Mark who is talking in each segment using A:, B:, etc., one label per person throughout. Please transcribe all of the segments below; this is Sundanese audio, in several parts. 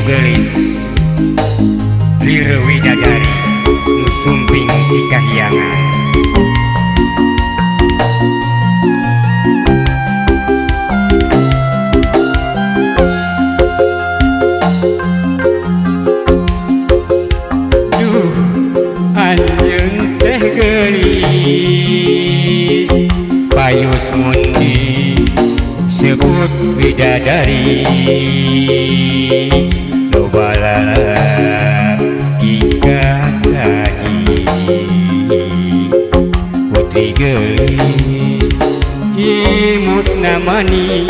A: anu geulis Riro Widadari nu sumping di kahyangan. Duh anjeun teh geulis payus mundi sebut bidadari lobala ika tadi putri geulis imut namanis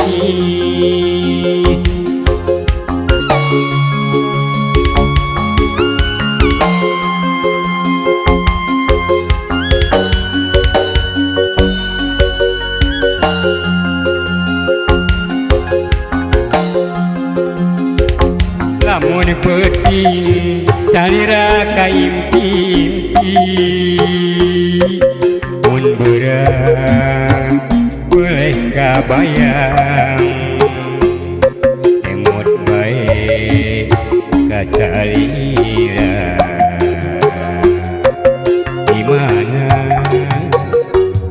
A: lamun penting salira kaimpi mun beurang boleh kabayang emut bae ka salira di mana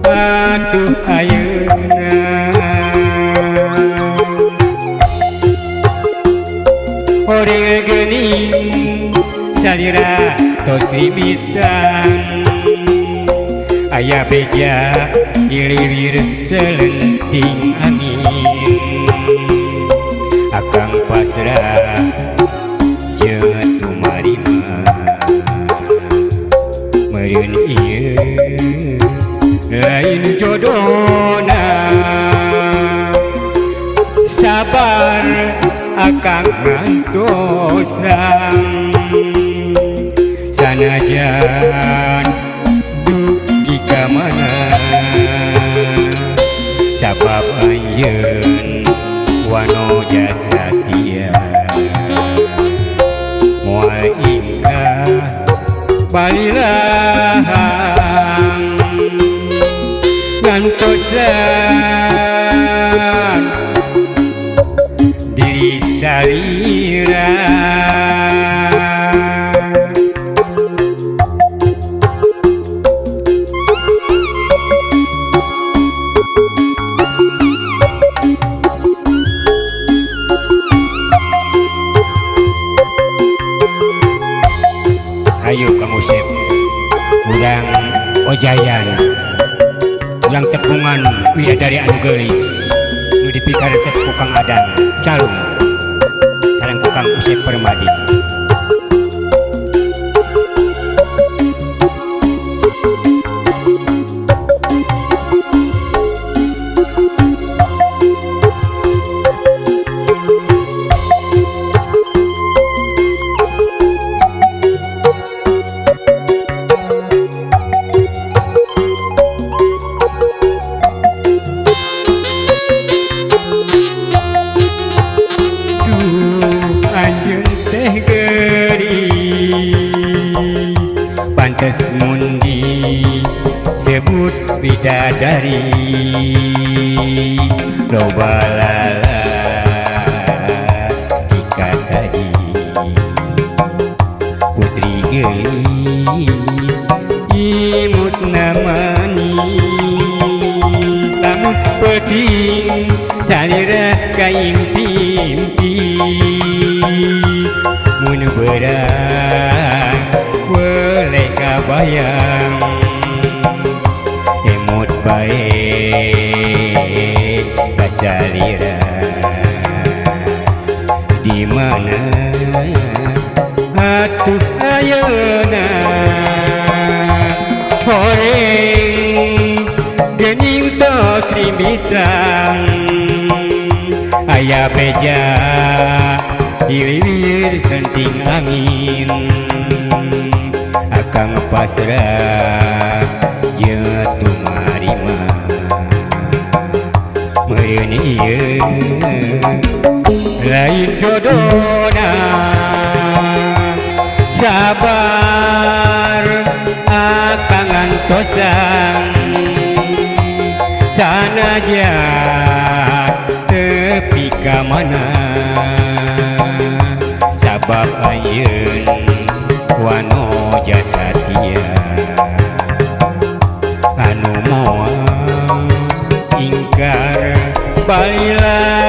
A: atuh ayeuna Orel geuning salira tos rimitan aya beja iriwir selenting angin akang pasrah jeung tumarima meureun ieu lain jodona sabar akang ngantosang sanajan dugi ka mana sabab anjeun wano jasa tia moal ingkah balilahang ngantosan diri salira ayo Kang Usep urang ojayan urang tepungan Widadari anu geulis nu dipikaresep ku Kang Adang calung sareng ku Kang Usep Permadi. Anjeun teh geulis pantes mundi sebut bidadari lobalala ika tadi putri geulis imut namanis lamun penting salira kaimpi-impi mun beurang boleh kabayang emut bae ka salira di mana atuh ayeuna horeng geuning tos rimitan aya beja iriwir kenting angin akang pasrah jeung tumarima meureun ieu lain jodona sabar akang ngantosang sanajan tepi ka mana sabab ayeun wano jasa dia anu moal ingkar baila